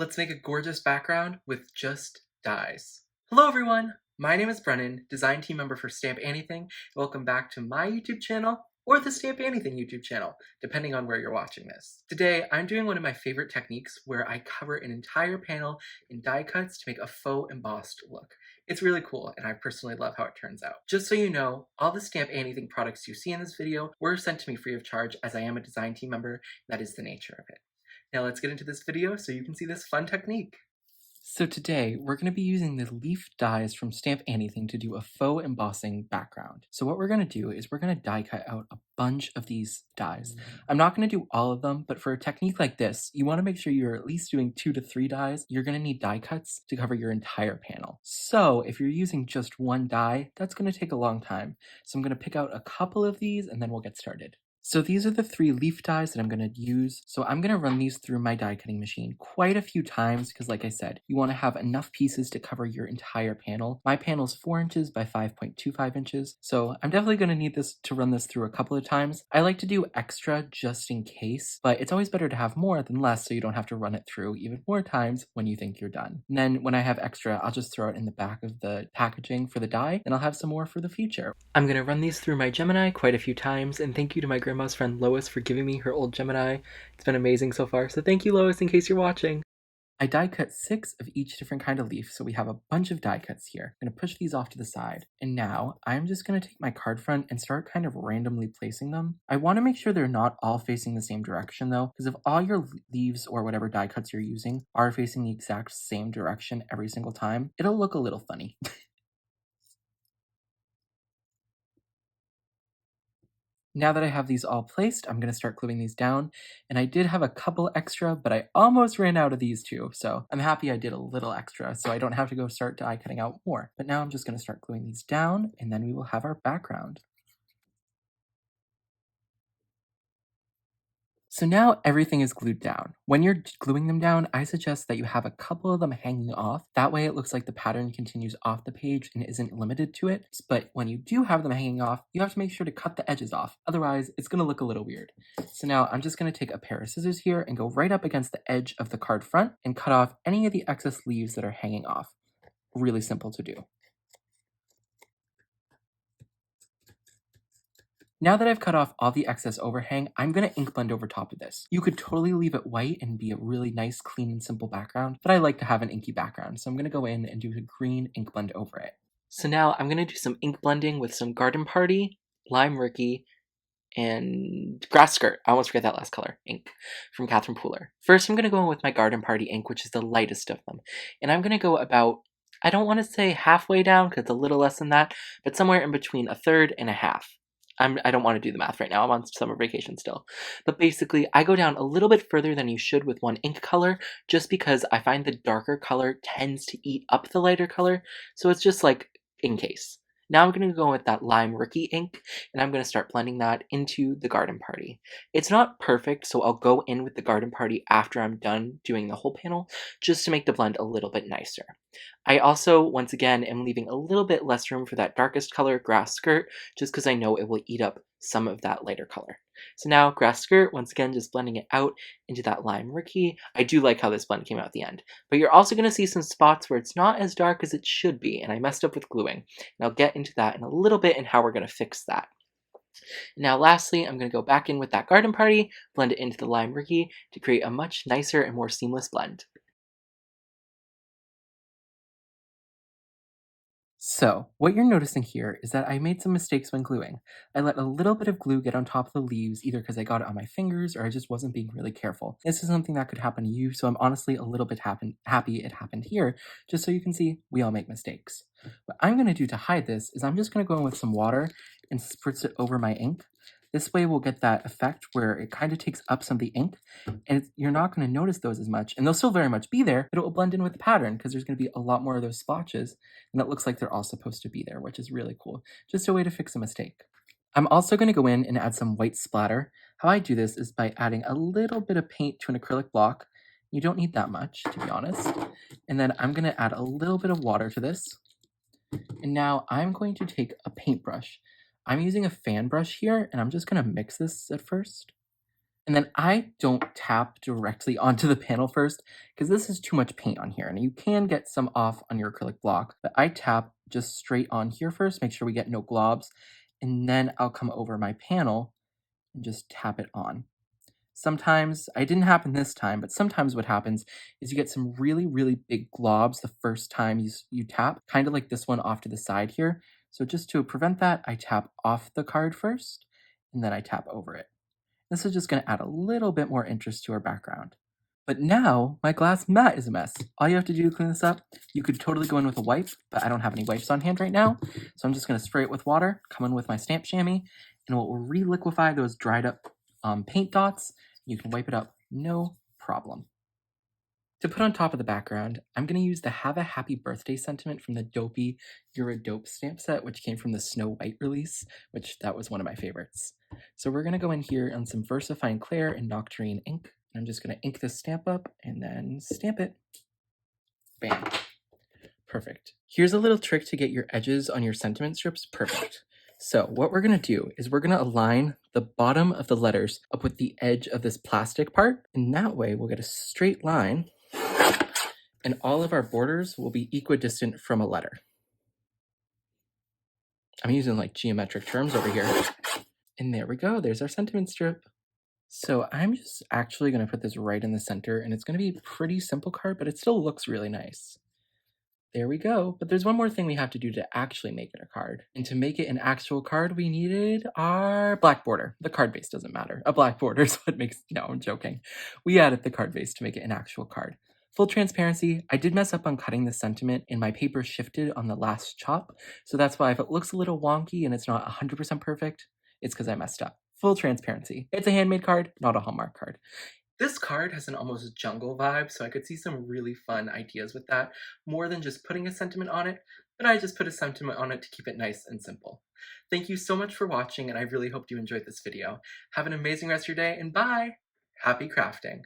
Let's make a gorgeous background with just dyes. Hello everyone! My name is Brennan, design team member for Stamp Anything. Welcome back to my YouTube channel, or the Stamp Anything YouTube channel, depending on where you're watching this. Today, I'm doing one of my favorite techniques where I cover an entire panel in die cuts to make a faux embossed look. It's really cool, and I personally love how it turns out. Just so you know, all the Stamp Anything products you see in this video were sent to me free of charge as I am a design team member. That is the nature of it. Now let's get into this video so you can see this fun technique. So today, we're going to be using the leaf dies from Stamp Anything to do a faux embossing background. So what we're going to do is we're going to die cut out a bunch of these dies. I'm not going to do all of them, but for a technique like this, you want to make sure you're at least doing 2 to 3 dies. You're going to need die cuts to cover your entire panel. So if you're using just one die, that's going to take a long time. So I'm going to pick out a couple of these and then we'll get started. So these are the 3 leaf dies that I'm going to use. So I'm going to run these through my die cutting machine quite a few times because like I said, you want to have enough pieces to cover your entire panel. My panel is 4 inches by 5.25 inches. So I'm definitely going to need this to run this through a couple of times. I like to do extra just in case, but it's always better to have more than less so you don't have to run it through even more times when you think you're done. And then when I have extra, I'll just throw it in the back of the packaging for the die and I'll have some more for the future. I'm going to run these through my Gemini quite a few times, and thank you to my grandma's friend Lois for giving me her old Gemini. It's been amazing so far, so thank you Lois in case you're watching. I die cut 6 of each different kind of leaf, so we have a bunch of die cuts here. I'm going to push these off to the side. And now I'm just going to take my card front and start kind of randomly placing them. I want to make sure they're not all facing the same direction though, because if all your leaves or whatever die cuts you're using are facing the exact same direction every single time, it'll look a little funny. Now that I have these all placed, I'm going to start gluing these down, and I did have a couple extra, but I almost ran out of these too, so I'm happy I did a little extra, so I don't have to go start die cutting out more. But now I'm just going to start gluing these down, and then we will have our background. So now everything is glued down. When you're gluing them down, I suggest that you have a couple of them hanging off. That way it looks like the pattern continues off the page and isn't limited to it. But when you do have them hanging off, you have to make sure to cut the edges off. Otherwise, it's going to look a little weird. So now I'm just going to take a pair of scissors here and go right up against the edge of the card front and cut off any of the excess leaves that are hanging off. Really simple to do. Now that I've cut off all the excess overhang, I'm going to ink blend over top of this. You could totally leave it white and be a really nice, clean, and simple background, but I like to have an inky background, so I'm going to go in and do a green ink blend over it. So now I'm going to do some ink blending with some Garden Party, Lime Ricky, and Grass Skirt. I almost forget that last color, ink, from Catherine Pooler. First, I'm going to go in with my Garden Party ink, which is the lightest of them, and I'm going to go about, I don't want to say halfway down, because it's a little less than that, but somewhere in between a third and a half. I don't want to do the math right now. I'm on summer vacation still. But basically, I go down a little bit further than you should with one ink color, just because I find the darker color tends to eat up the lighter color. So it's just like, in case. Now I'm going to go with that Lime Rookie ink, and I'm going to start blending that into the Garden Party. It's not perfect, so I'll go in with the Garden Party after I'm done doing the whole panel, just to make the blend a little bit nicer. I also, once again, am leaving a little bit less room for that darkest color, Grass Skirt, just because I know it will eat up some of that lighter color. So now, Grass Skirt, once again, just blending it out into that Lime Rookie. I do like how this blend came out at the end. But you're also going to see some spots where it's not as dark as it should be, and I messed up with gluing. And I'll get into that in a little bit and how we're going to fix that. Now lastly, I'm going to go back in with that Garden Party, blend it into the Lime Rookie to create a much nicer and more seamless blend. So, what you're noticing here is that I made some mistakes when gluing. I let a little bit of glue get on top of the leaves, either because I got it on my fingers or I just wasn't being really careful. This is something that could happen to you, so I'm honestly a little bit happy it happened here, just so you can see we all make mistakes. What I'm going to do to hide this is I'm just going to go in with some water and spritz it over my ink. This way we'll get that effect where it kind of takes up some of the ink, and you're not going to notice those as much, and they'll still very much be there, but it will blend in with the pattern because there's going to be a lot more of those splotches, and it looks like they're all supposed to be there, which is really cool. Just a way to fix a mistake. I'm also going to go in and add some white splatter. How I do this is by adding a little bit of paint to an acrylic block. You don't need that much, to be honest. And then I'm going to add a little bit of water to this. And now I'm going to take a paintbrush. I'm using a fan brush here, and I'm just going to mix this at first. And then I don't tap directly onto the panel first because this is too much paint on here, and you can get some off on your acrylic block, but I tap just straight on here first, make sure we get no globs, and then I'll come over my panel and just tap it on. Sometimes, it didn't happen this time, but sometimes what happens is you get some really, really big globs the first time you tap, kind of like this one off to the side here. So just to prevent that, I tap off the card first, and then I tap over it. This is just going to add a little bit more interest to our background. But now my glass mat is a mess. All you have to do to clean this up, you could totally go in with a wipe, but I don't have any wipes on hand right now. So I'm just going to spray it with water, come in with my stamp chamois, and it will re-liquefy those dried up paint dots. You can wipe it up, no problem. To put on top of the background, I'm going to use the Have a Happy Birthday sentiment from the Dopey You're a Dope stamp set, which came from the Snow White release, which that was one of my favorites. So we're going to go in here on some VersaFine Clair and Nocturne ink. I'm just going to ink this stamp up and then stamp it. Bam. Perfect. Here's a little trick to get your edges on your sentiment strips perfect. So what we're going to do is we're going to align the bottom of the letters up with the edge of this plastic part, and that way we'll get a straight line, and all of our borders will be equidistant from a letter. I'm using like geometric terms over here. And there we go, there's our sentiment strip. So I'm just actually going to put this right in the center, and it's going to be a pretty simple card, but it still looks really nice. There we go, but there's one more thing we have to do to actually make it a card. And to make it an actual card, we needed our black border. The card base doesn't matter. A black border is what makes, no, I'm joking. We added the card base to make it an actual card. Full transparency, I did mess up on cutting the sentiment and my paper shifted on the last chop. So that's why if it looks a little wonky and it's not 100% perfect, it's because I messed up. Full transparency. It's a handmade card, not a Hallmark card. This card has an almost jungle vibe, so I could see some really fun ideas with that, more than just putting a sentiment on it, but I just put a sentiment on it to keep it nice and simple. Thank you so much for watching, and I really hope you enjoyed this video. Have an amazing rest of your day, and bye! Happy crafting!